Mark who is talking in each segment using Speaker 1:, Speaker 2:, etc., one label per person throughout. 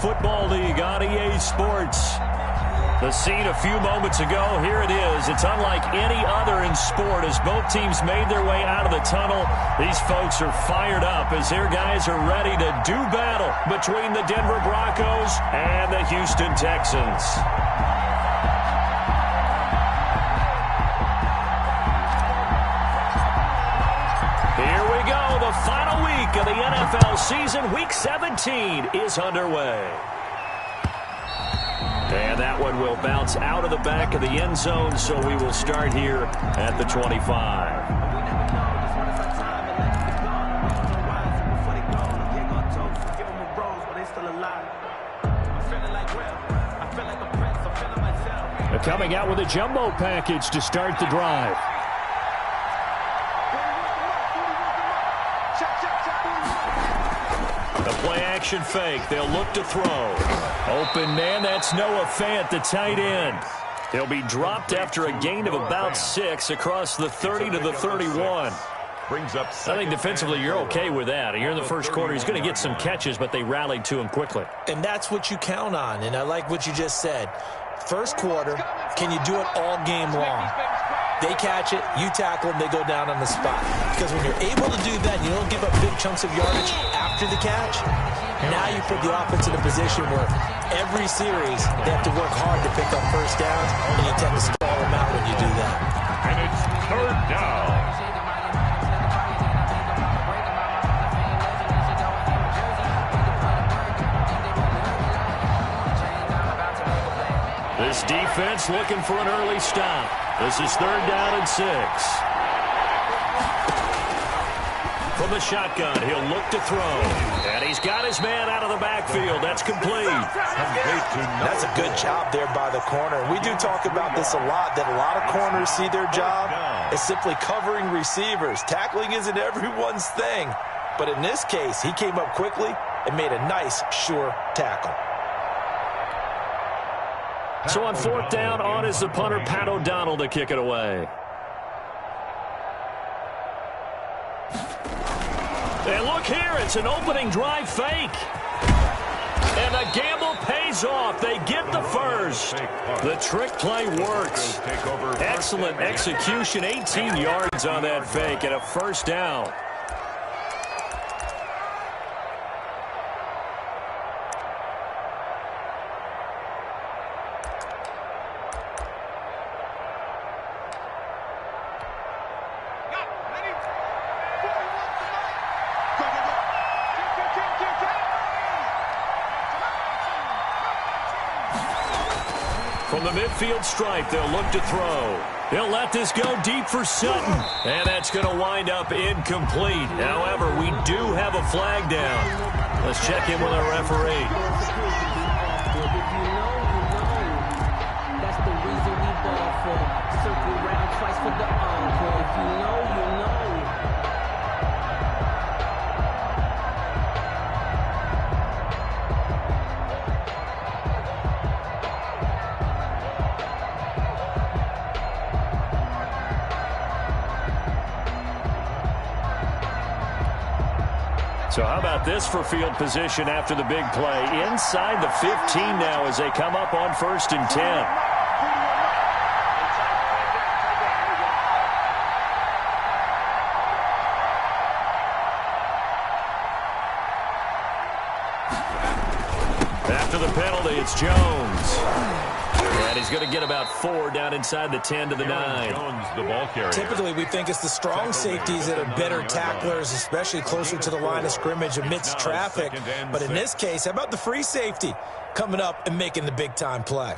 Speaker 1: Football League on EA Sports. The scene a few moments ago, here it is. It's unlike any other in sport as both teams made their way out of the tunnel. These folks are fired up as their guys are ready to do battle between the Denver Broncos and the Houston Texans. Here we go. The final week of the NFL season. Week 17 is underway. And that one will bounce out of the back of the end zone, so we will start here at the 25. They're coming out with a jumbo package to start the drive. The play-action fake. They'll look to throw. Open man, that's Noah Fant, the tight end. He'll be dropped after a gain of about 6 across the 30 to the 31. I think defensively you're okay with that. Here in the first quarter, he's going to get some catches, but they rallied to him quickly.
Speaker 2: And that's what you count on, and I like what you just said. First quarter, can you do it all game long? They catch it, you tackle them, they go down on the spot. Because when you're able to do that, you don't give up big chunks of yardage after the catch. Now you put the offense in a position where every series they have to work hard to pick up first downs, and you tend to stall them out when you do that.
Speaker 3: And it's third down.
Speaker 1: This defense looking for an early stop. This is third down and 6. From the shotgun, he'll look to throw. And he's got his man out of the backfield. That's complete.
Speaker 2: That's a good job there by the corner. We do talk about this a lot, that a lot of corners see their job as simply covering receivers. Tackling isn't everyone's thing. But in this case, he came up quickly and made a nice, sure tackle.
Speaker 1: So on fourth down, on is the punter, Pat O'Donnell, to kick it away. And look here, it's an opening drive fake. And the gamble pays off. They get the first. The trick play works. Excellent execution, 18 yards on that fake and a first down. From the midfield stripe, they'll look to throw. They'll let this go deep for Sutton. And that's going to wind up incomplete. However, we do have a flag down. Let's check in with our referee.
Speaker 4: That's the reason we ball for. Circle round twice for the encore. If you know, you know.
Speaker 1: So how about this for field position after the big play? Inside the 15 now as they come up on 1st and 10. After the penalty, it's Jones. And he's going to get about 4 down inside the 10 to the 9.
Speaker 3: Jones, the ball carrier.
Speaker 2: Typically, we think it's the strong safeties that are better tacklers, especially closer to the line of scrimmage amidst traffic. But in this case, how about the free safety coming up and making the big-time play?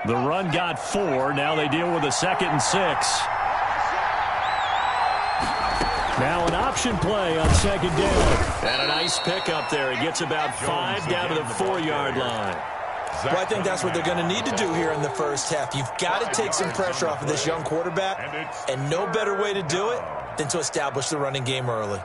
Speaker 1: The run got 4. Now they deal with a 2nd and 6. Now an option play on 2nd down. And a nice pickup there. He gets about 5 down to the 4-yard line.
Speaker 2: Well, I think that's what they're going to need to do here in the first half. You've got to take some pressure off of this young quarterback, and no better way to do it than to establish the running game early.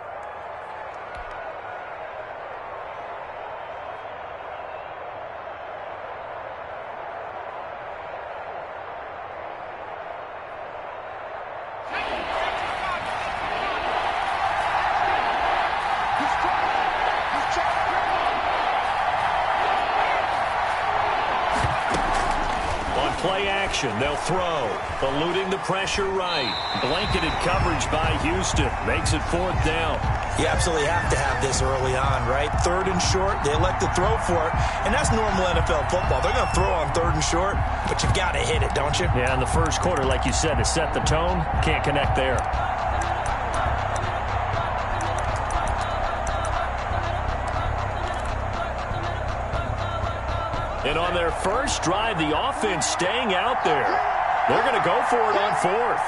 Speaker 1: play action. They'll throw. Eluding the pressure right. Blanketed coverage by Houston. Makes it 4th down.
Speaker 2: You absolutely have to have this early on, right? 3rd and short, they elect to throw for it, and that's normal NFL football. They're going to throw on 3rd and short, but you've got to hit it, don't you?
Speaker 1: Yeah, in the first quarter, like you said, to set the tone, can't connect there. And on their first drive, the offense staying out there. They're going to go for it on 4th.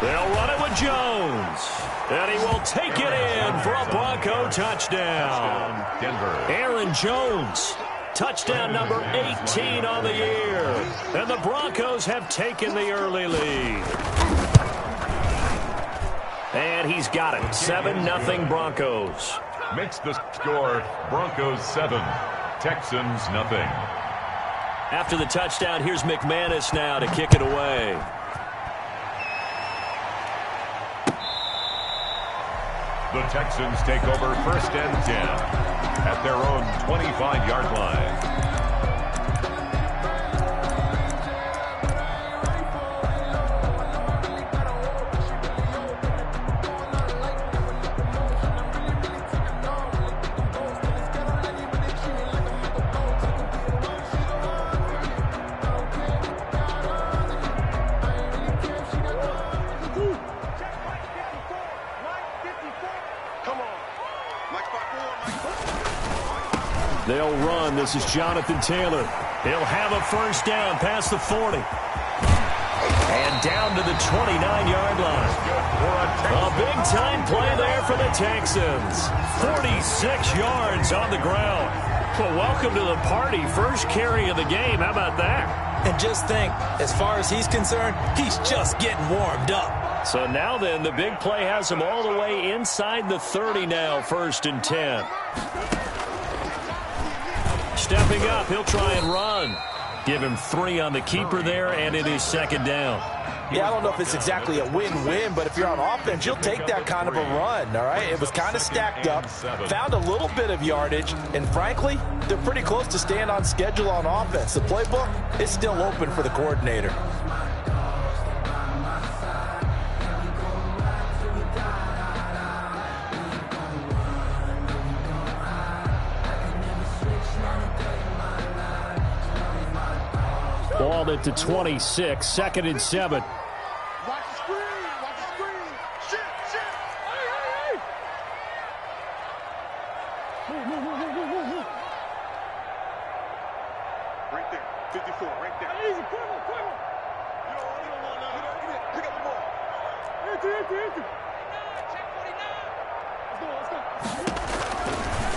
Speaker 1: They'll run it with Jones. And he will take it in for a Bronco touchdown.
Speaker 3: Denver.
Speaker 1: Aaron Jones, touchdown number 18 on the year. And the Broncos have taken the early lead. And he's got it. 7-0 Broncos.
Speaker 3: Makes the score Broncos 7, Texans nothing.
Speaker 1: After the touchdown, here's McManus now to kick it away.
Speaker 3: The Texans take over 1st and 10 at their own 25-yard line.
Speaker 1: They'll run. This is Jonathan Taylor. He'll have a 1st down past the 40. And down to the 29-yard line. A big-time play there for the Texans. 46 yards on the ground. Well, welcome to the party. First carry of the game. How about that?
Speaker 2: And just think, as far as he's concerned, he's just getting warmed up.
Speaker 1: So now then, the big play has him all the way inside the 30 now, 1st and 10. Stepping up, he'll try and run. Give him 3 on the keeper there, and it is 2nd down.
Speaker 2: Yeah, I don't know if it's exactly a win-win, but if you're on offense, you'll take that kind of a run, all right? It was kind of stacked up, found a little bit of yardage, and frankly, they're pretty close to staying on schedule on offense. The playbook is still open for the coordinator.
Speaker 1: Balled it to 26, 2nd and 7.
Speaker 5: Watch the screen, watch the screen. Shit. Hey. Move. Right there, 54, right there. Easy, quick one. You don't want none. Pick up the ball. Empty. Let's go.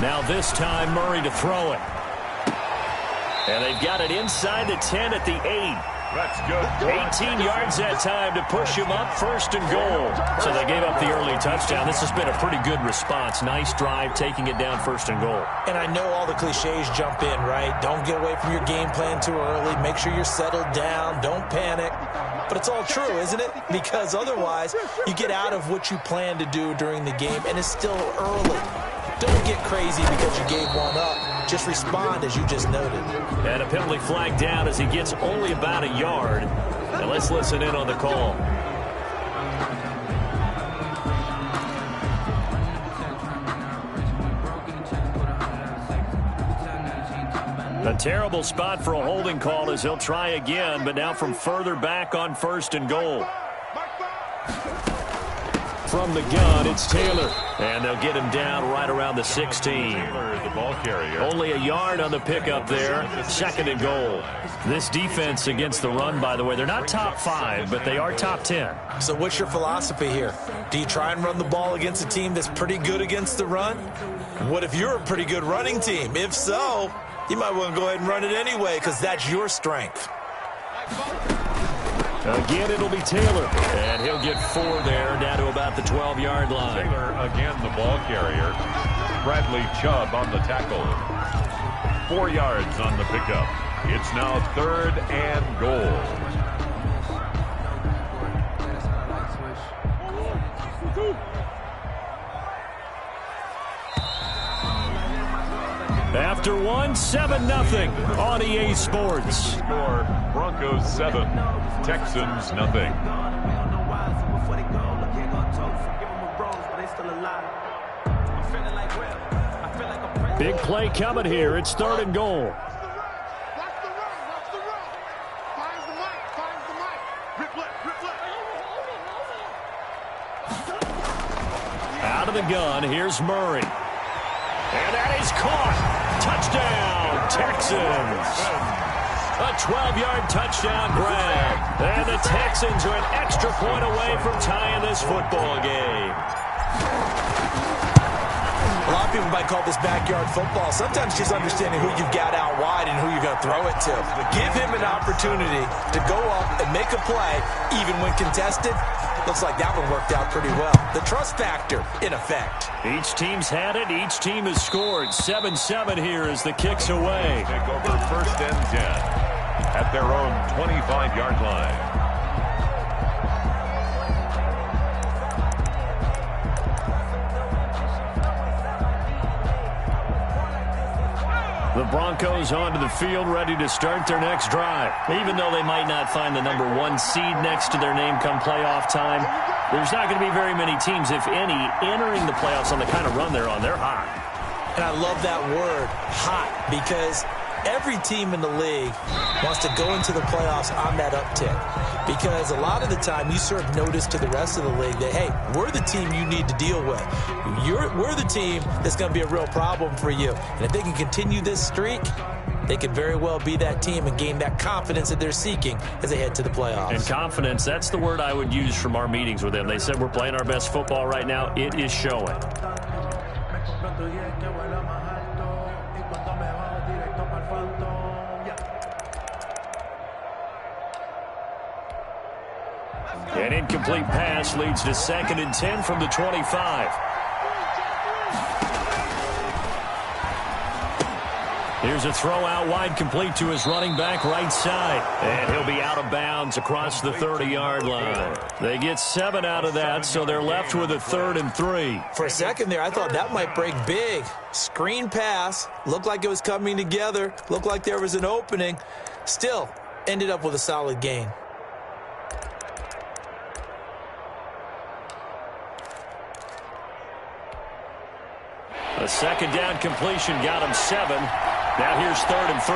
Speaker 1: Now this time, Murray to throw it. And they've got it inside the 10 at the 8.
Speaker 3: That's good.
Speaker 1: 18 yards that time to push him up 1st and goal. So they gave up the early touchdown. This has been a pretty good response. Nice drive, taking it down 1st and goal.
Speaker 2: And I know all the cliches jump in, right? Don't get away from your game plan too early. Make sure you're settled down. Don't panic. But it's all true, isn't it? Because otherwise, you get out of what you plan to do during the game, and it's still early. Don't get crazy because you gave one up. Just respond as you just noted.
Speaker 1: And a penalty flag down as he gets only about a yard. And let's listen in on the call. A terrible spot for a holding call as he'll try again, but now from further back on 1st and goal. From the gun, it's Taylor. And they'll get him down right around the 16.
Speaker 3: Taylor, the ball carrier.
Speaker 1: Only a yard on the pickup there. 2nd and goal. This defense against the run, by the way, they're not top 5, but they are top 10.
Speaker 2: So what's your philosophy here? Do you try and run the ball against a team that's pretty good against the run? What if you're a pretty good running team? If so, you might want to go ahead and run it anyway because that's your strength.
Speaker 1: Again, it'll be Taylor. And he'll get 4 there, down to about the 12-yard line.
Speaker 3: Taylor again the ball carrier. Bradley Chubb on the tackle. 4 yards on the pickup. It's now 3rd and goal.
Speaker 1: After one, 7-0 on EA Sports.
Speaker 3: Score, Broncos 7, Texans nothing.
Speaker 1: Big play coming here. It's 3rd and goal. Out of the gun, here's Murray. And that is caught. Touchdown, Texans. A 12-yard touchdown grab. And the Texans are an extra point away from tying this football game.
Speaker 2: A lot of people might call this backyard football. Sometimes just understanding who you've got out wide and who you're going to throw it to. Give him an opportunity to go up and make a play, even when contested. Looks like that one worked out pretty well. The trust factor, in effect.
Speaker 1: Each team's had it. Each team has scored. 7-7 here as the kick's away.
Speaker 3: Take over 1st and 10 at their own 25-yard line.
Speaker 1: The Broncos onto the field, ready to start their next drive. Even though they might not find the number 1 seed next to their name come playoff time, there's not going to be very many teams, if any, entering the playoffs on the kind of run they're on. They're hot.
Speaker 2: And I love that word, hot, because every team in the league wants to go into the playoffs on that uptick. Because a lot of the time you serve notice to the rest of the league that, hey, we're the team you need to deal with. We're the team that's going to be a real problem for you. And if they can continue this streak, they could very well be that team and gain that confidence that they're seeking as they head to the playoffs.
Speaker 1: And confidence, that's the word I would use from our meetings with them. They said we're playing our best football right now. It is showing. An incomplete pass leads to 2nd and 10 from the 25. Here's a throw out wide, complete to his running back right side. And he'll be out of bounds across the 30-yard line. They get 7 out of that, so they're left with a 3rd and 3.
Speaker 2: For a second there, I thought that might break big. Screen pass. Looked like it was coming together. Looked like there was an opening. Still, ended up with a solid gain.
Speaker 1: A 2nd down completion got him 7. Now here's 3rd and 3.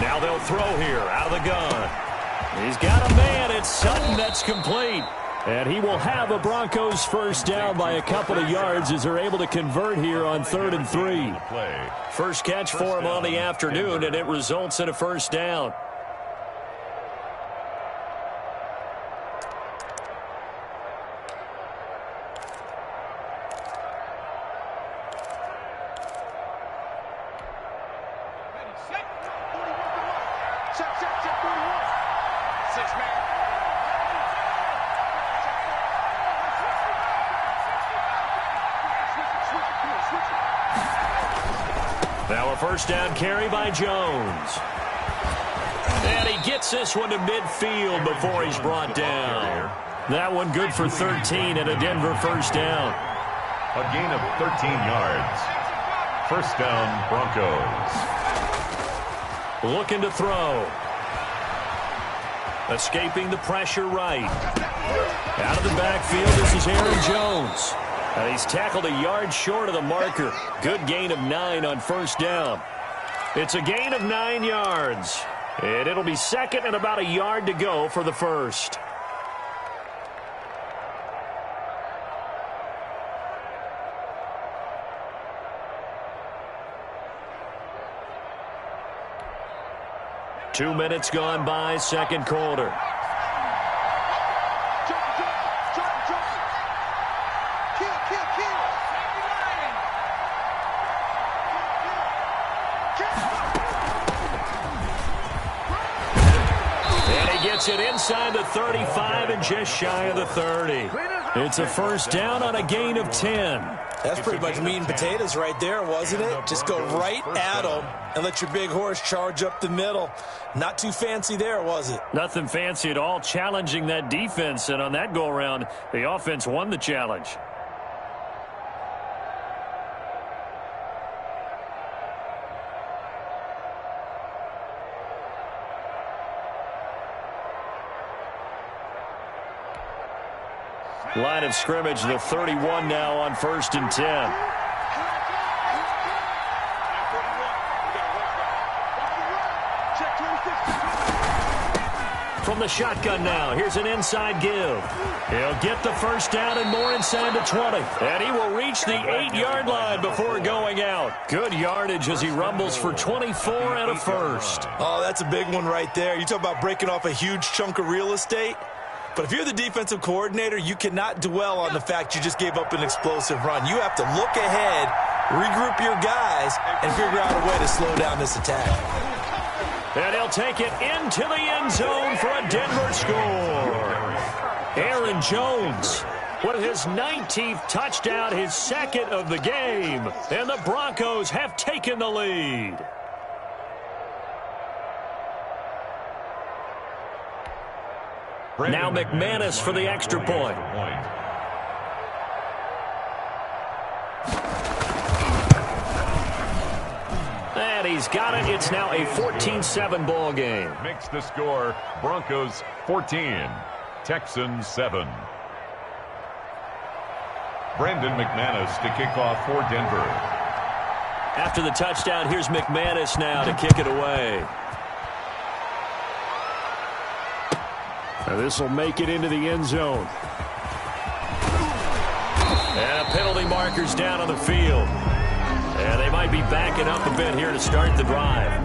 Speaker 1: Now they'll throw here out of the gun. He's got a man. It's Sutton that's complete. And he will have a Broncos 1st down by a couple of yards as they're able to convert here on 3rd and 3. First catch for him on the afternoon, and it results in a 1st down. Now a 1st down carry by Jones. And he gets this one to midfield before he's brought down. That one good for 13 and a Denver 1st down.
Speaker 3: A gain of 13 yards. 1st down, Broncos.
Speaker 1: Looking to throw. Escaping the pressure right. Out of the backfield, this is Aaron Jones. And he's tackled a yard short of the marker. Good gain of 9 on 1st down. It's a gain of 9 yards. And it'll be 2nd and about a yard to go for the 1st. Two minutes gone by, 2nd quarter. It inside the 35 and just shy of the 30. It's a 1st down on a gain of 10.
Speaker 2: That's pretty much meat and potatoes right there, wasn't it? Just go right at them and let your big horse charge up the middle. Not too fancy there, was it?
Speaker 1: Nothing fancy at all, challenging that defense. And on that go-around, the offense won the challenge. Line of scrimmage, the 31 now on 1st and 10. From the shotgun now, here's an inside give. He'll get the first down and more inside the 20. And he will reach the 8-yard line before going out. Good yardage as he rumbles for 24 and a first.
Speaker 2: Oh, that's a big one right there. You talk about breaking off a huge chunk of real estate. But if you're the defensive coordinator, you cannot dwell on the fact you just gave up an explosive run. You have to look ahead, regroup your guys, and figure out a way to slow down this attack.
Speaker 1: And he'll take it into the end zone for a Denver score. Aaron Jones with his 19th touchdown, his second of the game. And the Broncos have taken the lead. Now McManus for the extra point. And he's got it. It's now a 14-7 ball game.
Speaker 3: Makes the score Broncos 14, Texans 7. Brandon McManus to kick off for Denver.
Speaker 1: After the touchdown, here's McManus now to kick it away. Now this will make it into the end zone. And a penalty marker's down on the field. And they might be backing up a bit here to start the drive.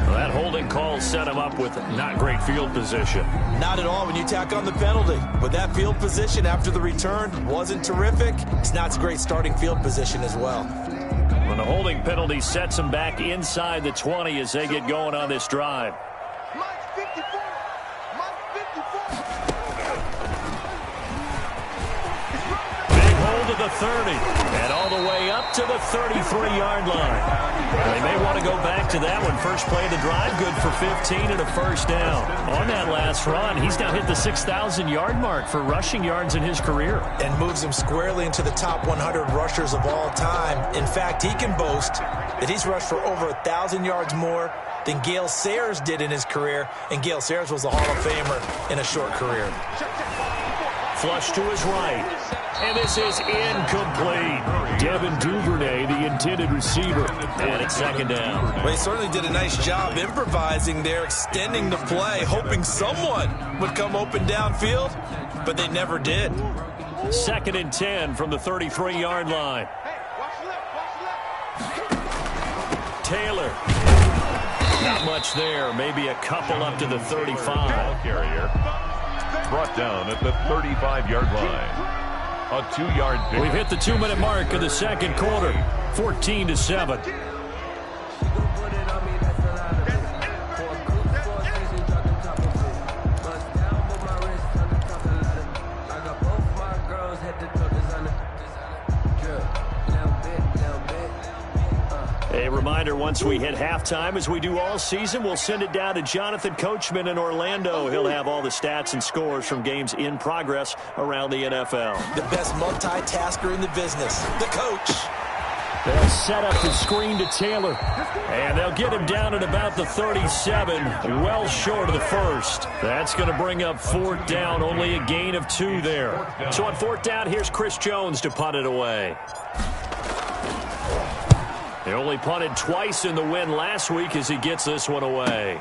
Speaker 1: Well, that holding call set him up with not great field position.
Speaker 2: Not at all when you tack on the penalty. With that field position after the return wasn't terrific. It's not a great starting field position as well.
Speaker 1: When the holding penalty sets him back inside the 20 as they get going on this drive. To the 30 and all the way up to the 33-yard line. They may want to go back to that one. First play of the drive, good for 15 and a first down. On that last run, he's now hit the 6,000-yard mark for rushing yards in his career.
Speaker 2: And moves him squarely into the top 100 rushers of all time. In fact, he can boast that he's rushed for over 1,000 yards more than Gale Sayers did in his career. And Gale Sayers was a Hall of Famer in a short career.
Speaker 1: Flush to his right. And this is incomplete. Devin Duvernay, the intended receiver. And it's second down.
Speaker 2: Well, he certainly did a nice job improvising there, extending the play, hoping someone would come open downfield, but they never did.
Speaker 1: Second and 10 from the 33-yard line. Taylor. Not much there. Maybe a couple up to the 35.
Speaker 3: Ball carrier brought down at the 35-yard line. A 2-yard pick.
Speaker 1: We've hit the 2-minute mark of the second quarter. 14-7. A reminder, once we hit halftime, as we do all season, we'll send it down to Jonathan Coachman in Orlando. He'll have all the stats and scores from games in progress around the NFL.
Speaker 2: The best multitasker in the business, the coach.
Speaker 1: They'll set up the screen to Taylor, and they'll get him down at about the 37, well short of the first. That's going to bring up fourth down, only a gain of 2 there. So on fourth down, here's Chris Jones to punt it away. They only punted twice in the win last week as he gets this one away.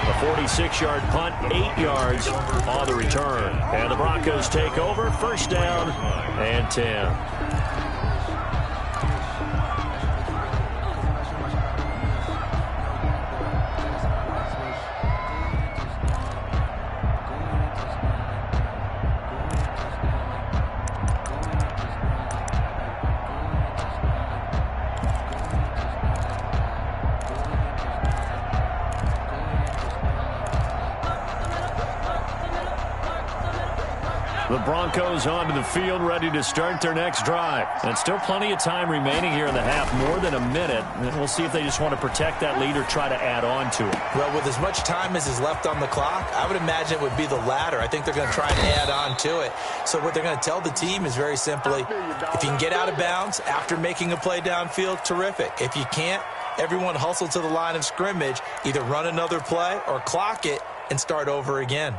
Speaker 1: A 46-yard punt, 8 yards on the return. And the Broncos take over, first down and 10. The Broncos onto the field, ready to start their next drive. And still plenty of time remaining here in the half, more than a minute. And we'll see if they just want to protect that lead or try to add on to it.
Speaker 2: Well, with as much time as is left on the clock, I would imagine it would be the latter. I think they're going to try and add on to it. So what they're going to tell the team is very simply, if you can get out of bounds after making a play downfield, terrific. If you can't, everyone hustle to the line of scrimmage, either run another play or clock it and start over again.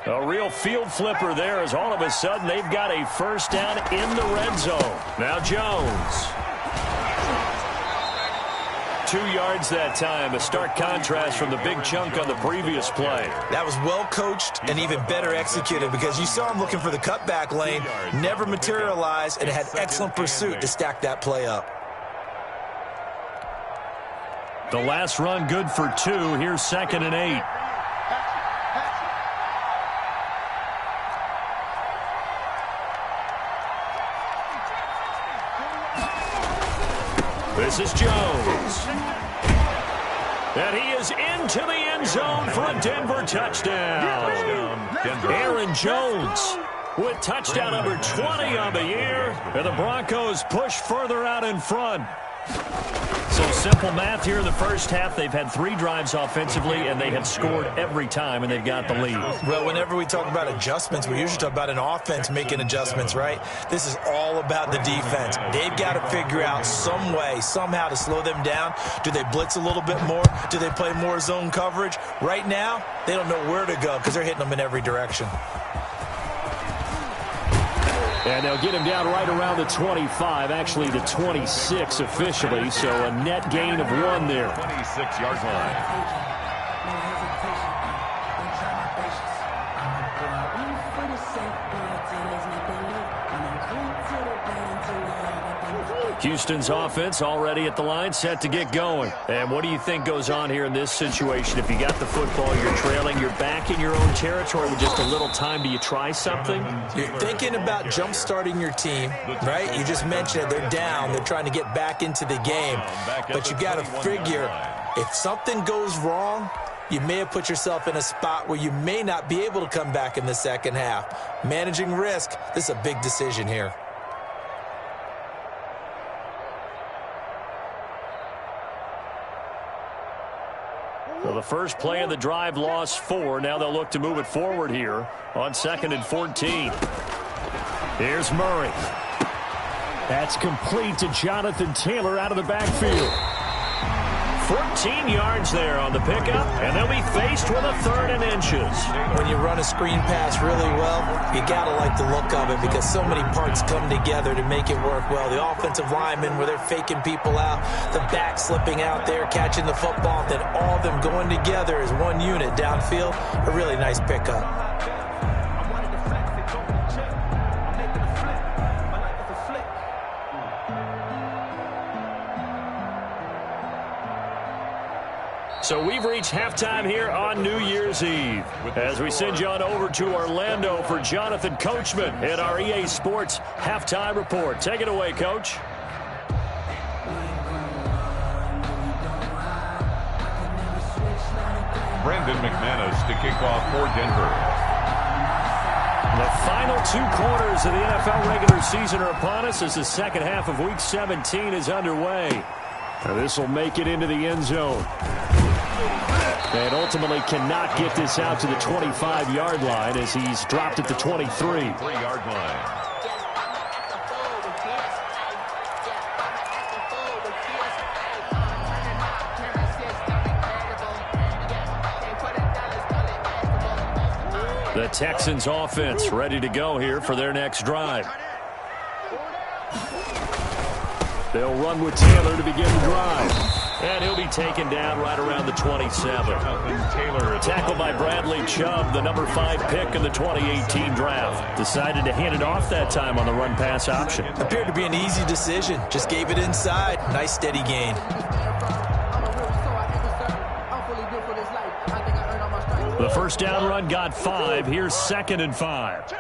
Speaker 1: A real field flipper there as all of a sudden they've got a first down in the red zone. Now Jones. 2 yards that time, a stark contrast from the big chunk on the previous play.
Speaker 2: That was well coached and even better executed because you saw him looking for the cutback lane, never materialized, and had excellent pursuit to stack that play up.
Speaker 1: The last run good for 2. Here's 2nd and 8. This is Jones. And he is into the end zone for a Denver touchdown. Aaron Jones with touchdown number 20 on the year. And the Broncos push further out in front. So simple math here in the first half. They've had 3 drives offensively, and they have scored every time, and they've got the lead.
Speaker 2: Well, whenever we talk about adjustments, we usually talk about an offense making adjustments, right? This is all about the defense. They've got to figure out some way, somehow to slow them down. Do they blitz a little bit more? Do they play more zone coverage? Right now, they don't know where to go because they're hitting them in every direction.
Speaker 1: And they'll get him down right around the 25, actually the 26 officially, so a net gain of 1 there.
Speaker 3: 26-yard line.
Speaker 1: Houston's offense already at the line, set to get going. And what do you think goes on here in this situation? If you got the football, you're trailing, you're back in your own territory with just a little time. Do you try something?
Speaker 2: You're thinking about jump-starting your team, right? You just mentioned it. They're down. They're trying to get back into the game. But you got to figure, if something goes wrong, you may have put yourself in a spot where you may not be able to come back in the second half. Managing risk, this is a big decision here.
Speaker 1: Well, the first play of the drive lost 4. Now they'll look to move it forward here on 2nd and 14. Here's Murray. That's complete to Jonathan Taylor out of the backfield. 14 yards there on the pickup, and they'll be faced with a 3rd and inches.
Speaker 2: When you run a screen pass really well, you got to like the look of it because so many parts come together to make it work well. The offensive linemen, where they're faking people out, the back slipping out there, catching the football, then all of them going together as one unit downfield. A really nice pickup.
Speaker 1: So we've reached halftime here on New Year's Eve as we send you on over to Orlando for Jonathan Coachman at our EA Sports Halftime Report. Take it away, Coach.
Speaker 3: Brandon McManus to kick off for Denver.
Speaker 1: The final 2 quarters of the NFL regular season are upon us as the second half of Week 17 is underway. This will make it into the end zone. And ultimately cannot get this out to the 25-yard line as he's dropped at the 23.
Speaker 3: 3-yard line.
Speaker 1: The Texans offense ready to go here for their next drive. They'll run with Taylor to begin the drive. And he'll be taken down right around the 27. Tackled by Bradley Chubb, the number 5 pick in the 2018 draft. Decided to hand it off that time on the run-pass option.
Speaker 2: Appeared to be an easy decision. Just gave it inside. Nice steady gain.
Speaker 1: The first down run got 5. Here's 2nd and 5.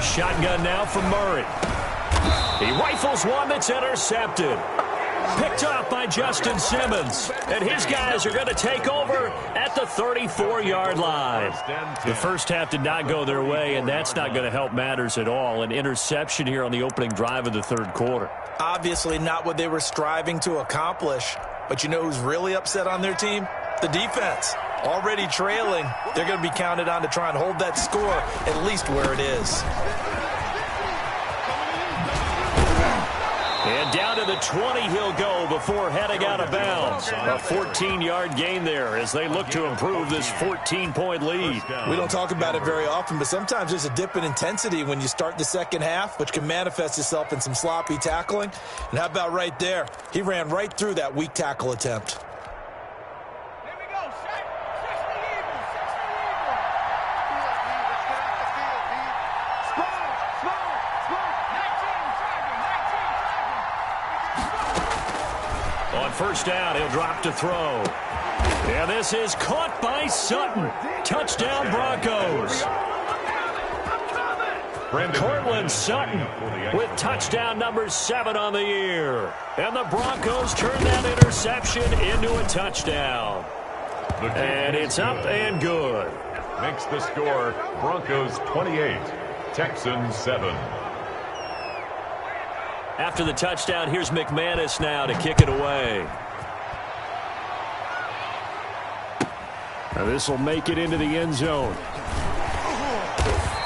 Speaker 1: Shotgun now from Murray. He rifles one that's intercepted. Picked up by Justin Simmons. And his guys are going to take over at the 34-yard line. The first half did not go their way, and that's not going to help matters at all. An interception here on the opening drive of the third quarter.
Speaker 2: Obviously not what they were striving to accomplish. But you know who's really upset on their team? The defense. Already trailing. They're going to be counted on to try and hold that score at least where it is.
Speaker 1: And down to the 20 he'll go before heading out of bounds. A 14-yard gain there as they look to improve this 14-point lead.
Speaker 2: We don't talk about it very often, but sometimes there's a dip in intensity when you start the second half, which can manifest itself in some sloppy tackling. And how about right there? He ran right through that weak tackle attempt.
Speaker 1: First down, he'll drop to throw. And this is caught by Sutton. Touchdown, Broncos. Cortland Sutton with touchdown number 7 on the year. And the Broncos turn that interception into a touchdown. And it's up and good.
Speaker 3: Makes the score Broncos 28, Texans 7.
Speaker 1: After the touchdown, here's McManus now to kick it away. Now this will make it into the end zone.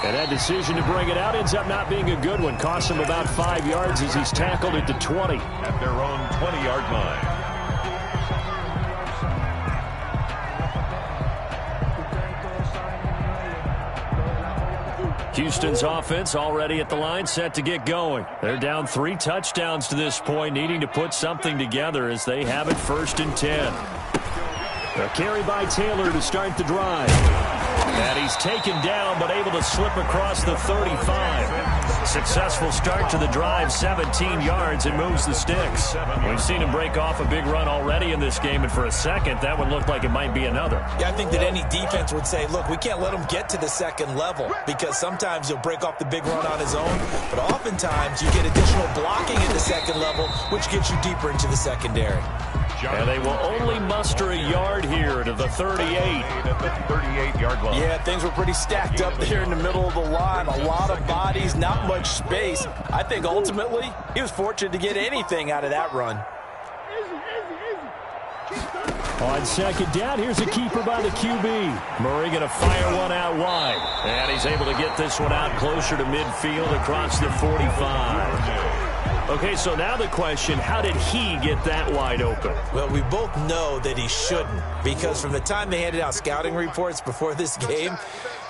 Speaker 1: And that decision to bring it out ends up not being a good one. Costs him about 5 yards as he's tackled at the 20.
Speaker 3: At their own 20-yard line.
Speaker 1: Houston's offense already at the line, set to get going. They're down 3 touchdowns to this point, needing to put something together as they have it 1st and 10. A carry by Taylor to start the drive. And he's taken down, but able to slip across the 35. Successful start to the drive, 17 yards, and moves the sticks. We've seen him break off a big run already in this game, and for a second, that would look like it might be another.
Speaker 2: Yeah, I think that any defense would say, look, we can't let him get to the second level, because sometimes he'll break off the big run on his own, but oftentimes you get additional blocking at the second level, which gets you deeper into the secondary.
Speaker 1: And they will only muster a yard here to the 38.
Speaker 3: At the 38-yard line.
Speaker 2: Yeah, things were pretty stacked up there in the middle of the line. A lot of bodies, not much space. I think ultimately he was fortunate to get anything out of that run.
Speaker 1: On second down, here's a keeper by the QB. Murray going to fire one out wide. And he's able to get this one out closer to midfield across the 45. Okay, so now the question, how did he get that wide open?
Speaker 2: Well, we both know that he shouldn't, because from the time they handed out scouting reports before this game,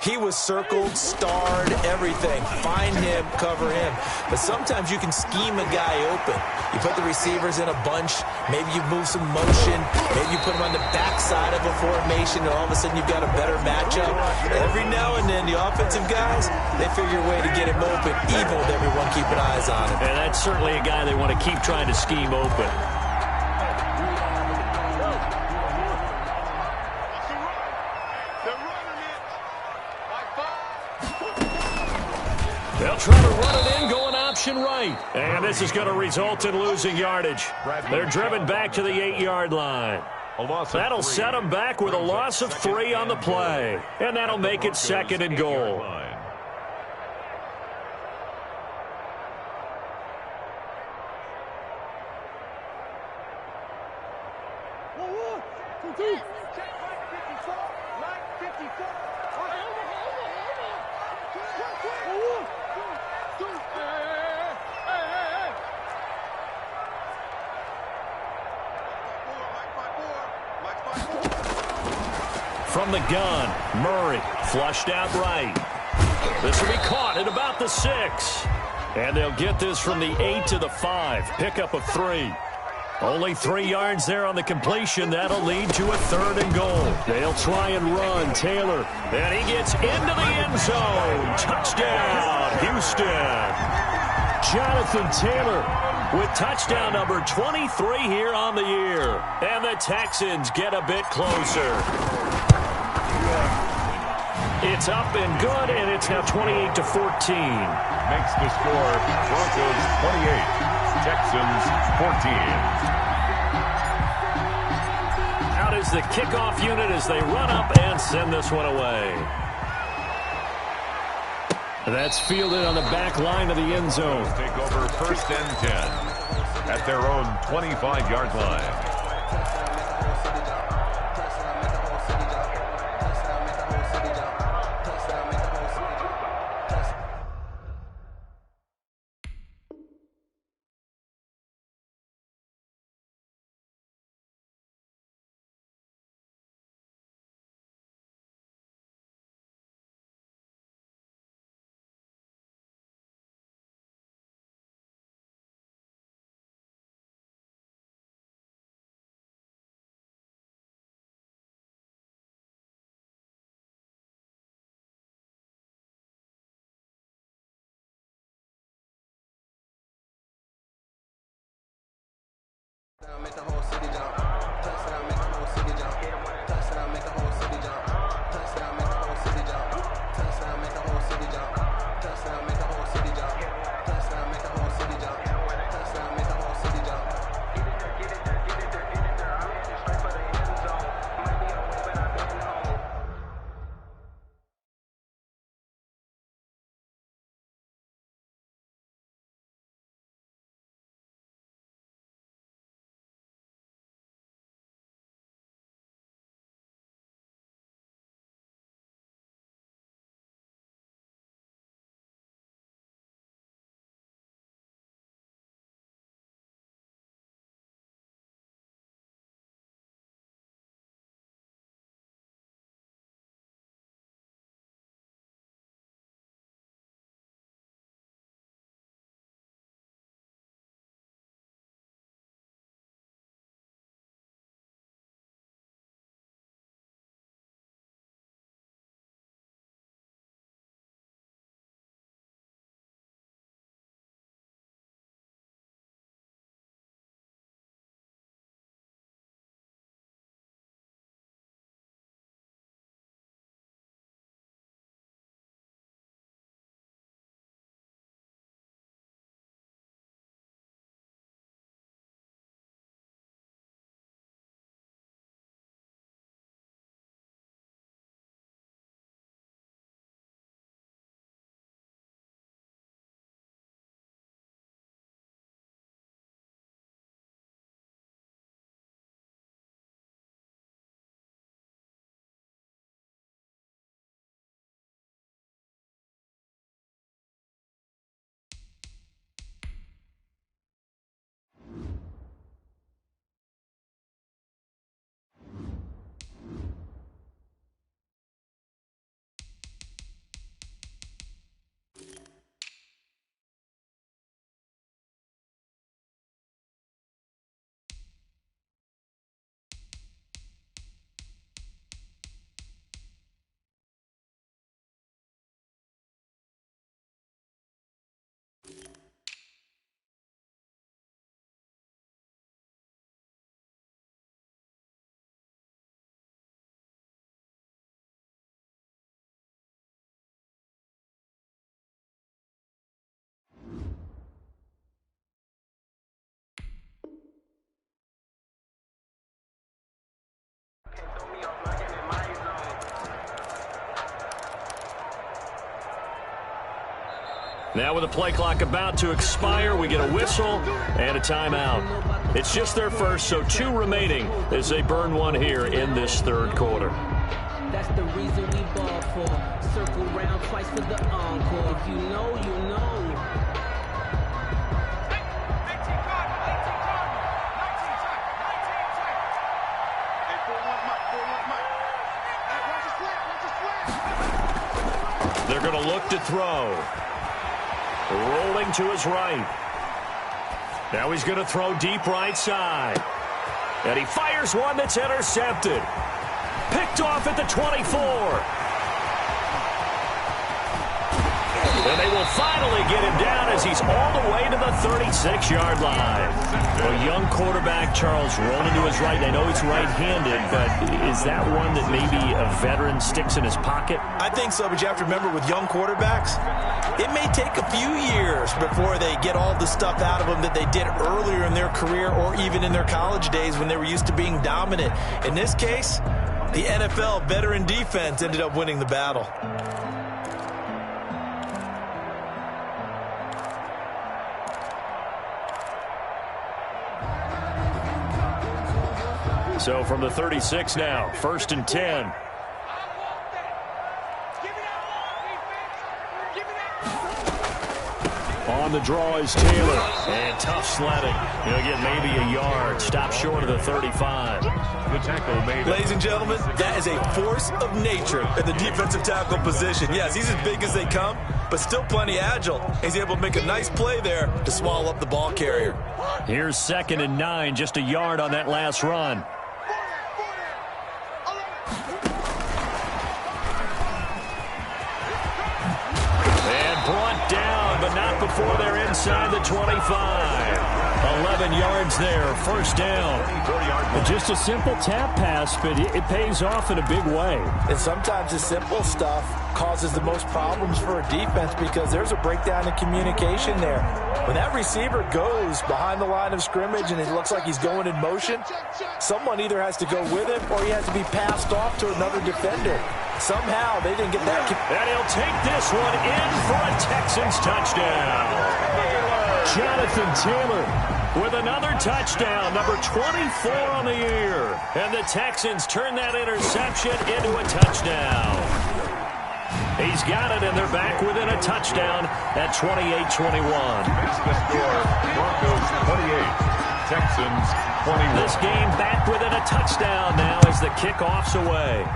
Speaker 2: he was circled, starred, everything. Find him, cover him. But sometimes you can scheme a guy open. You put the receivers in a bunch, maybe you move some motion, maybe you put him on the backside of a formation, and all of a sudden you've got a better matchup. Every now and then, the offensive guys, they figure a way to get him open, even with everyone keeping eyes on him.
Speaker 1: And that's certainly a guy they want to keep trying to scheme open. They'll try to run it in, going option right. And this is going to result in losing yardage. They're driven back to the 8-yard line. That'll set them back with a loss of 3 on the play. And that'll make it 2nd and goal. From the gun, Murray flushed out right. This will be caught at about the 6. And they'll get this from the 8 to the 5. Pickup of 3. Only 3 yards there on the completion. That'll lead to a 3rd and goal. They'll try and run. Taylor. And he gets into the end zone. Touchdown, Houston. Jonathan Taylor with touchdown number 23 here on the year. And the Texans get a bit closer. It's up and good, and it's now 28-14.
Speaker 3: Makes the score Broncos 28, Texans 14.
Speaker 1: Out is the kickoff unit as they run up and send this one away. That's fielded on the back line of the end zone.
Speaker 3: Take over 1st and 10 at their own 25-yard line.
Speaker 1: Now with the play clock about to expire, we get a whistle and a timeout. It's just their first, so 2 remaining as they burn one here in this third quarter.
Speaker 4: That's the reason we ball for. Circle round twice for the encore. If you know, you know.
Speaker 1: They're going to look to throw. Rolling to his right. Now he's going to throw deep right side. And he fires one that's intercepted. Picked off at the 24. And they will finally get him down as he's all the way to the 36-yard line. A young quarterback, Charles, rolling to his right. I know he's right-handed, but is that one that maybe a veteran sticks in his pocket?
Speaker 2: I think so, but you have to remember with young quarterbacks, it may take a few years before they get all the stuff out of them that they did earlier in their career or even in their college days when they were used to being dominant. In this case, the NFL veteran defense ended up winning the battle.
Speaker 1: So from the 36 now, 1st and 10. On the draw is Taylor. And tough sledding. He'll get maybe a yard. Stop short of the 35.
Speaker 3: The tackle made.
Speaker 2: Ladies and gentlemen, that is a force of nature in the defensive tackle position. Yes, he's as big as they come, but still plenty agile. He's able to make a nice play there to swallow up the ball carrier.
Speaker 1: Here's 2nd and 9, just a yard on that last run. Brought down, but not before they're inside the 25. 11 yards there, 1st down.
Speaker 6: Just a simple tap pass, but it pays off in a big way.
Speaker 2: And sometimes the simple stuff causes the most problems for a defense because there's a breakdown in communication there. When that receiver goes behind the line of scrimmage and it looks like he's going in motion, someone either has to go with him or he has to be passed off to another defender. Somehow they didn't get that.
Speaker 1: And he'll take this one in for a Texans touchdown. Jonathan Taylor with another touchdown, number 24 on the year. And the Texans turn that interception into a touchdown. He's got it, and they're back within a touchdown at 28-21.
Speaker 3: Makes the score Broncos 28, Texans 21.
Speaker 1: This game back within a touchdown now as the kickoff's away.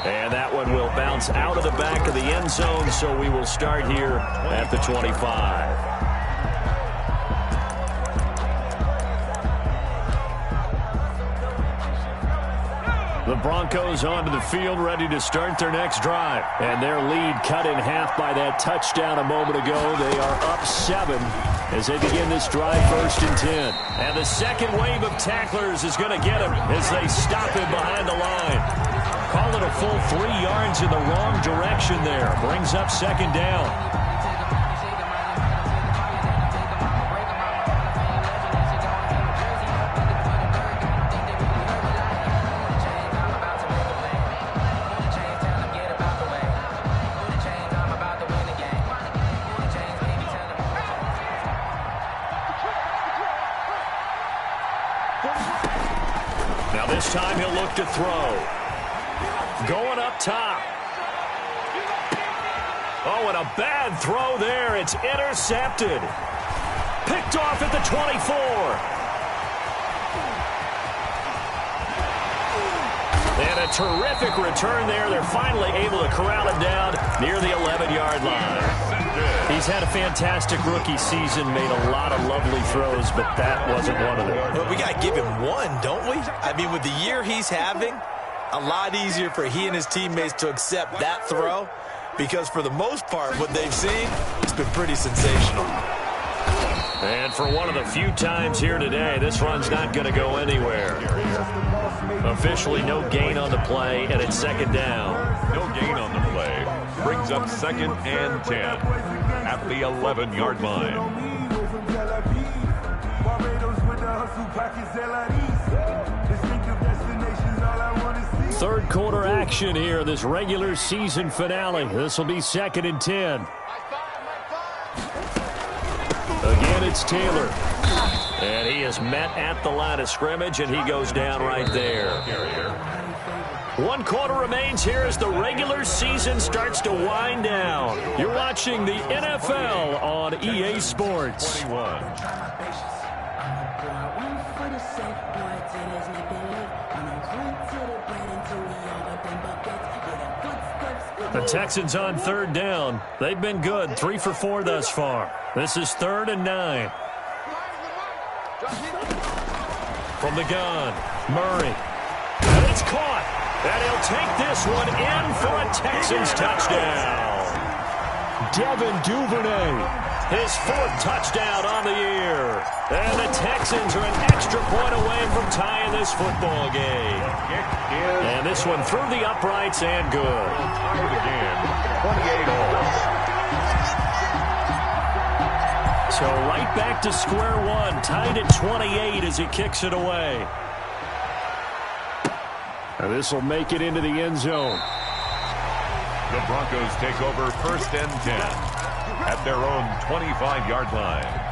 Speaker 1: And that one will bounce out of the back of the end zone, so we will start here at the 25. The Broncos onto the field, ready to start their next drive. And their lead cut in half by that touchdown a moment ago. They are up 7 as they begin this drive, 1st and 10. And the second wave of tacklers is going to get him as they stop him behind the line. Call it a full 3 yards in the wrong direction there. Brings up 2nd down. Now this time he'll look to throw. Going up top. Oh, and a bad throw there. It's intercepted. Picked off at the 24. And a terrific return there. They're finally able to corral it down near the 11-yard line. He's had a fantastic rookie season, made a lot of lovely throws, but that wasn't one of them.
Speaker 2: Well, we got to give him one, don't we? I mean, with the year he's having, a lot easier for he and his teammates to accept that throw because for the most part, what they've seen, it's been pretty sensational.
Speaker 1: And for one of the few times here today, this run's not going to go anywhere. Officially no gain on the play, and it's 2nd down.
Speaker 3: No gain on the play. Brings up 2nd and 10 at the 11-yard line.
Speaker 1: third quarter action here, this regular season finale. This will be 2nd and 10. Again, it's Taylor. And he is met at the line of scrimmage, and he goes down right there. 1 quarter remains here as the regular season starts to wind down. You're watching the NFL on EA Sports.
Speaker 3: 21.
Speaker 1: The Texans on 3rd down. They've been good, 3 for 4 thus far. This is 3rd and 9. From the gun, Murray. And it's caught. And he'll take this one in for a Texans touchdown. Devin Duvernay, his 4th touchdown on the year. And the Texans are an extra point away from tying this football game. And this one through the uprights and good.
Speaker 3: Tied again, 28-all.
Speaker 1: So right back to square one, tied at 28 as he kicks it away. And this will make it into the end zone.
Speaker 3: The Broncos take over 1st and 10 at their own 25-yard line.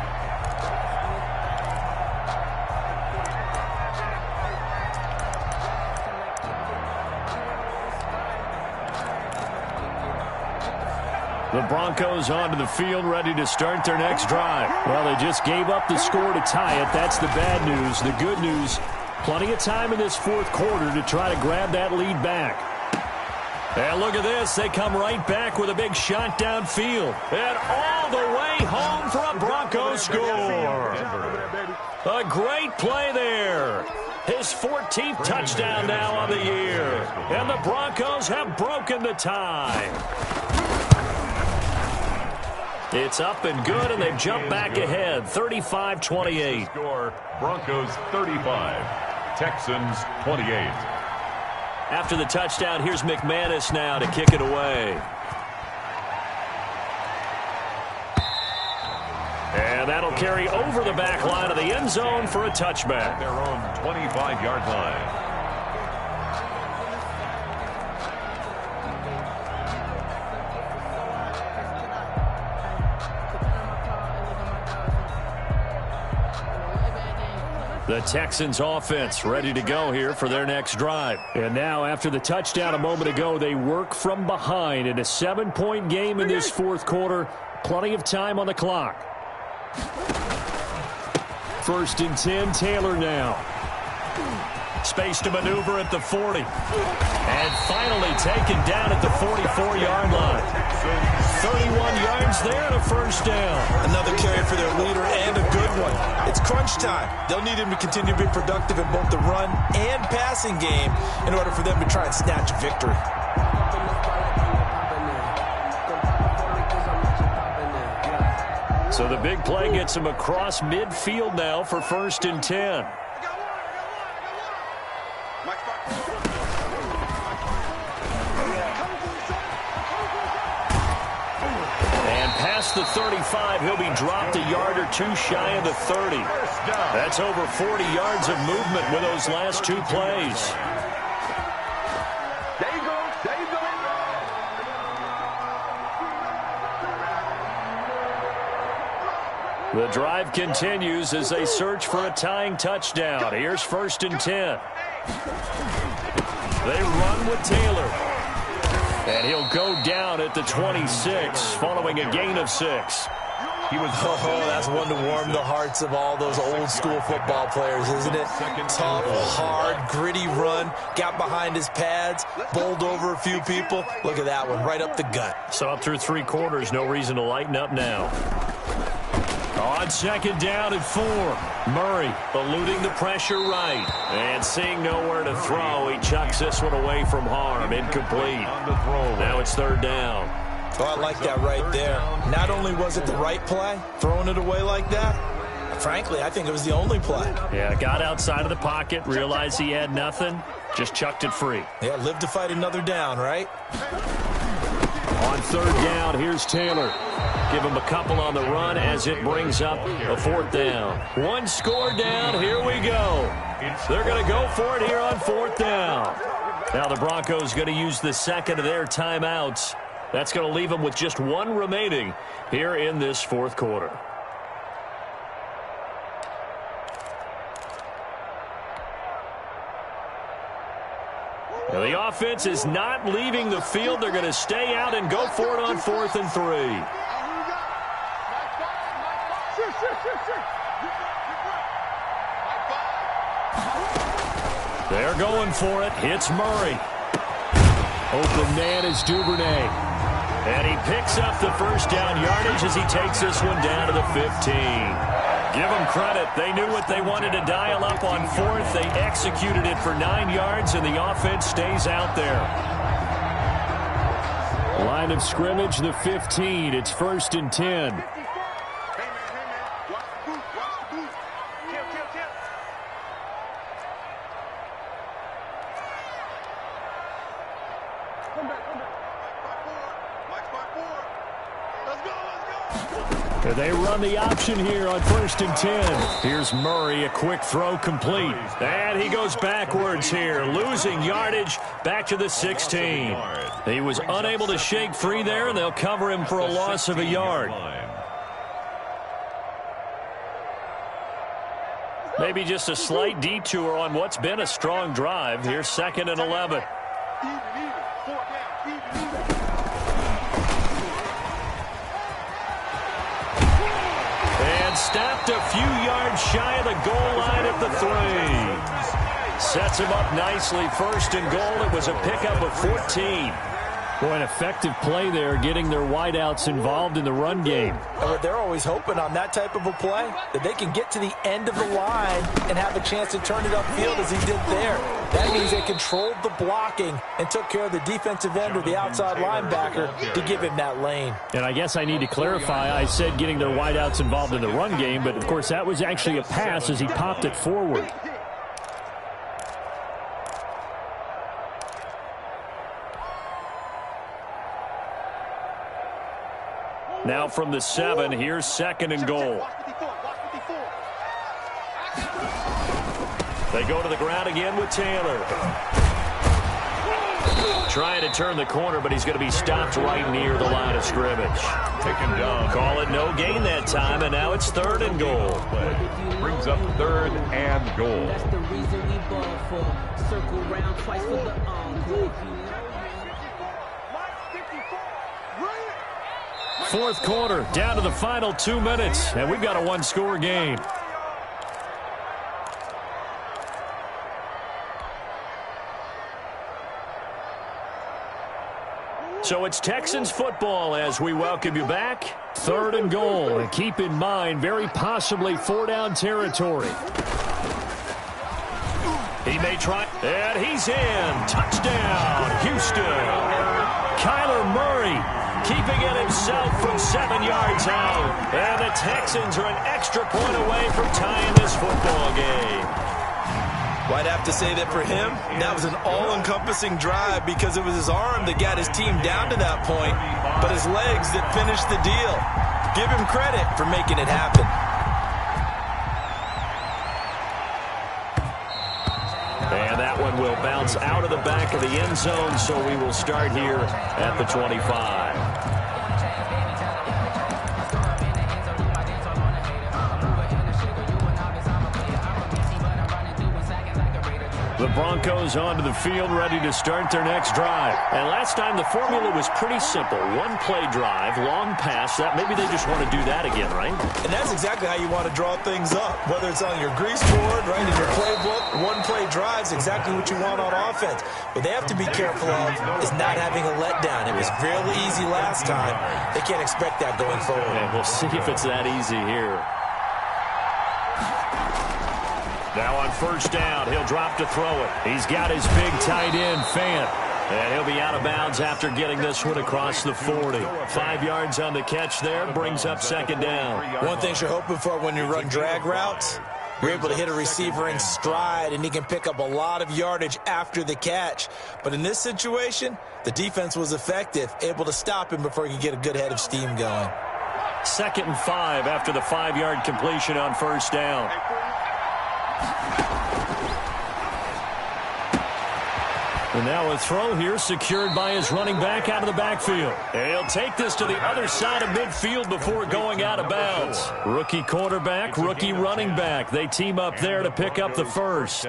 Speaker 1: The Broncos onto the field, ready to start their next drive. Well, they just gave up the score to tie it. That's the bad news. The good news, plenty of time in this 4th quarter to try to grab that lead back. And look at this. They come right back with a big shot downfield. And all the way home for a Broncos score. A great play there. His 14th touchdown now on the year. And the Broncos have broken the tie. It's up and good, and they've jumped back ahead, 35-28.
Speaker 3: Score, Broncos 35, Texans 28.
Speaker 1: After the touchdown, here's McManus now to kick it away. And that'll carry over the back line of the end zone for a touchback.
Speaker 3: Their own 25-yard line.
Speaker 1: The Texans offense ready to go here for their next drive. And now after the touchdown a moment ago, they work from behind in a 7-point game in this 4th quarter. Plenty of time on the clock. 1st and 10, Taylor now. Space to maneuver at the 40. And finally taken down at the 44-yard line. 31 yards there and a 1st down.
Speaker 2: Another carry for their leader and a good one. It's crunch time. They'll need him to continue to be productive in both the run and passing game in order for them to try and snatch a victory.
Speaker 1: So the big play gets him across midfield now for 1st and 10. Past the 35, he'll be dropped a yard or 2 shy of the 30. That's over 40 yards of movement with those last 2 plays.
Speaker 5: There you go. There you go.
Speaker 1: The drive continues as they search for a tying touchdown. Here's 1st and 10. They run with Taylor. And he'll go down at the 26 following a gain of 6.
Speaker 2: That's one to warm the hearts of all those old school football players, isn't it? Tough, hard, gritty run, got behind his pads, bowled over a few people. Look at that one, right up the gut.
Speaker 1: So up through 3 quarters, no reason to lighten up now. On 2nd down and 4. Murray eluding the pressure right. And seeing nowhere to throw, he chucks this one away from harm. Incomplete. Now it's 3rd down.
Speaker 2: Oh, I like that right there. Not only was it the right play, throwing it away like that, frankly, I think it was the only play.
Speaker 1: Yeah, got outside of the pocket, realized he had nothing, just chucked it free.
Speaker 2: Yeah, live to fight another down, right?
Speaker 1: On 3rd down, here's Taylor. Give him a couple on the run as it brings up a 4th down. 1 score down, here we go. They're going to go for it here on 4th down. Now the Broncos going to use the second of their timeouts. That's going to leave them with just one remaining here in this fourth quarter. Now the offense is not leaving the field. They're going to stay out and go for it on 4th and 3. They're going for it. Hits Murray. Open man is Duvernay. And he picks up the first down yardage as he takes this one down to the 15. Give them credit. They knew what they wanted to dial up on 4th. They executed it for 9 yards, and the offense stays out there.
Speaker 6: Line of scrimmage, the 15. It's 1st and 10. They run the option here on 1st and 10. Here's Murray, a quick throw complete. And he goes backwards here, losing yardage back to the 16. He was unable to shake free there, and they'll cover him for a loss of a yard. Maybe just a slight detour on what's been a strong drive. Here's 2nd and 11. Stopped a few yards shy of the goal line at the 3. Sets him up nicely. 1st and goal. It was a pickup of 14. Boy, an effective play there, getting their wideouts involved in the run game.
Speaker 2: They're always hoping on that type of a play that they can get to the end of the line and have a chance to turn it upfield as he did there. That means they controlled the blocking and took care of the defensive end or the outside linebacker to give him that lane.
Speaker 6: And I guess I need to clarify, I said getting their wideouts involved in the run game, but of course that was actually a pass as he popped it forward.
Speaker 1: Now from the 7, here's 2nd and goal. They go to the ground again with Taylor. Trying to turn the corner, but he's going to be stopped right near the line of scrimmage.
Speaker 3: Taken down.
Speaker 1: Call it no gain that time, and now it's 3rd and goal.
Speaker 3: Brings up 3rd and goal.
Speaker 4: That's the reason we ball for. Circle round twice for the encore.
Speaker 1: 4th quarter, down to the final 2 minutes, and we've got a one-score game. So it's Texans football as we welcome you back.
Speaker 6: 3rd and goal, and keep in mind, very possibly 4-down territory.
Speaker 1: He may try, and he's in. Touchdown, Houston. Kyler Murray keeping it himself from 7 yards out. And the Texans are an extra point away from tying this football game.
Speaker 2: Well, I'd have to say that for him, that was an all-encompassing drive because it was his arm that got his team down to that point, but his legs that finished the deal. Give him credit for making it happen.
Speaker 1: And that one will bounce out of the back of the end zone, so we will start here at the 25. The Broncos onto the field, ready to start their next drive. And last time, the formula was pretty simple. One-play drive, long pass. That maybe they just want to do that again, right?
Speaker 2: And that's exactly how you want to draw things up. Whether it's on your grease board, right, in your playbook, one-play drive's exactly what you want on offense. What they have to be careful of is not having a letdown. It was fairly easy last time. They can't expect that going forward.
Speaker 1: And we'll see if it's that easy here. Now on 1st down, he'll drop to throw it. He's got his big tight end, Fant. And he'll be out of bounds after getting this one across the 40. 5 yards on the catch there, brings up 2nd down.
Speaker 2: One thing you're hoping for when you run drag routes, you're able to hit a receiver in stride, and he can pick up a lot of yardage after the catch. But in this situation, the defense was effective, able to stop him before he could get a good head of steam going.
Speaker 1: 2nd and 5 after the 5-yard completion on 1st down.
Speaker 6: And now a throw here secured by his running back out of the backfield. And he'll take this to the other side of midfield before going out of bounds. Rookie quarterback, rookie running back. They team up there to pick up the first.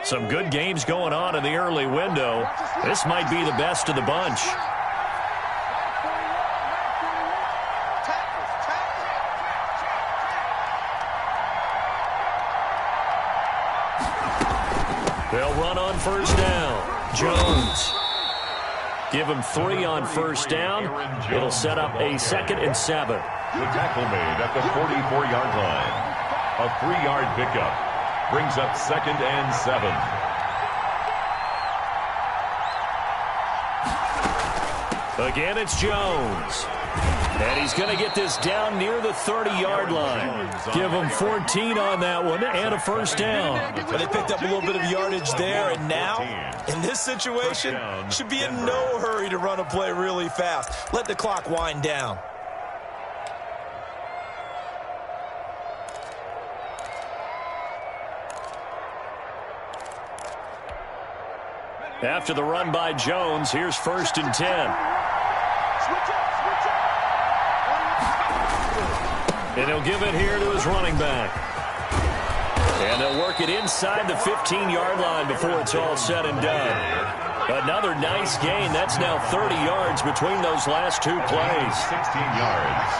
Speaker 6: Some good games going on in the early window. This might be the best of the bunch. They'll run on first down. Jones. Give him 3 on first down. It'll set up a 2nd and 7.
Speaker 3: The tackle made at the 44-yard line. A 3-yard pickup. Brings up 2nd and 7.
Speaker 6: Again, it's Jones. And he's going to get this down near the 30-yard line. Give him 14 on that one and a first down.
Speaker 2: But they picked up a little bit of yardage there, and now, in this situation, should be in no hurry to run a play really fast. Let the clock wind down.
Speaker 6: After the run by Jones, here's 1st and 10. And he'll give it here to his running back. And they'll work it inside the 15-yard line before it's all said and done. Another nice gain. That's now 30 yards between those last 2 plays.
Speaker 3: 16 yards.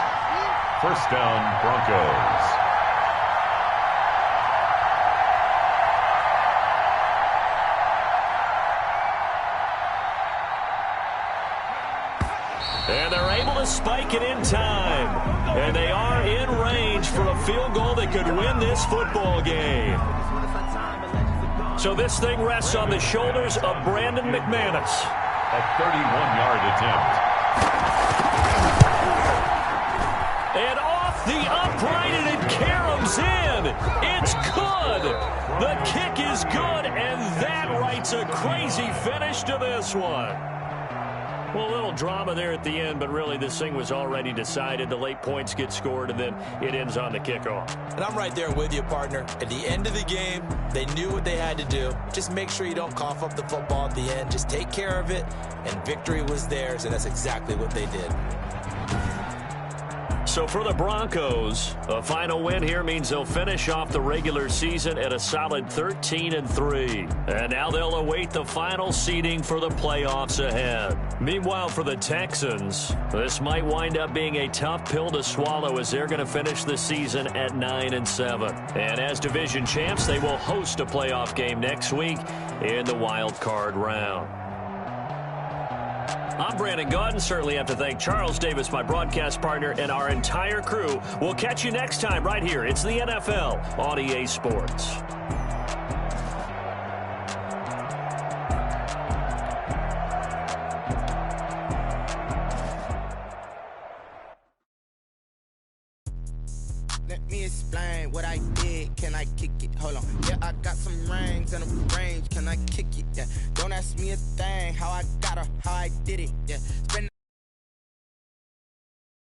Speaker 3: First down, Broncos.
Speaker 6: And they're able to spike it in time. And they are in range for a field goal that could win this football game. So this thing rests on the shoulders of Brandon McManus.
Speaker 3: A 31-yard attempt.
Speaker 6: And off the upright, and it caroms in. It's good. The kick is good, and that writes a crazy finish to this one. Well, a little drama there at the end, but really this thing was already decided. The late points get scored, and then it ends on the kickoff.
Speaker 2: And I'm right there with you, partner. At the end of the game, they knew what they had to do. Just make sure you don't cough up the football at the end. Just take care of it, and victory was theirs, and that's exactly what they did.
Speaker 6: So for the Broncos, a final win here means they'll finish off the regular season at a solid 13-3. And now they'll await the final seeding for the playoffs ahead. Meanwhile, for the Texans, this might wind up being a tough pill to swallow as they're going to finish the season at 9-7. And as division champs, they will host a playoff game next week in the wild card round. I'm Brandon Gaudin. Certainly have to thank Charles Davis, my broadcast partner, and our entire crew. We'll catch you next time right here. It's the NFL on EA Sports.
Speaker 7: Let me explain what I did. Can I kick it? Hold on. Yeah, I got some rings and a range. Can I kick it? Yeah. Don't ask me a thing. How I got her, how I did it. Yeah. Spend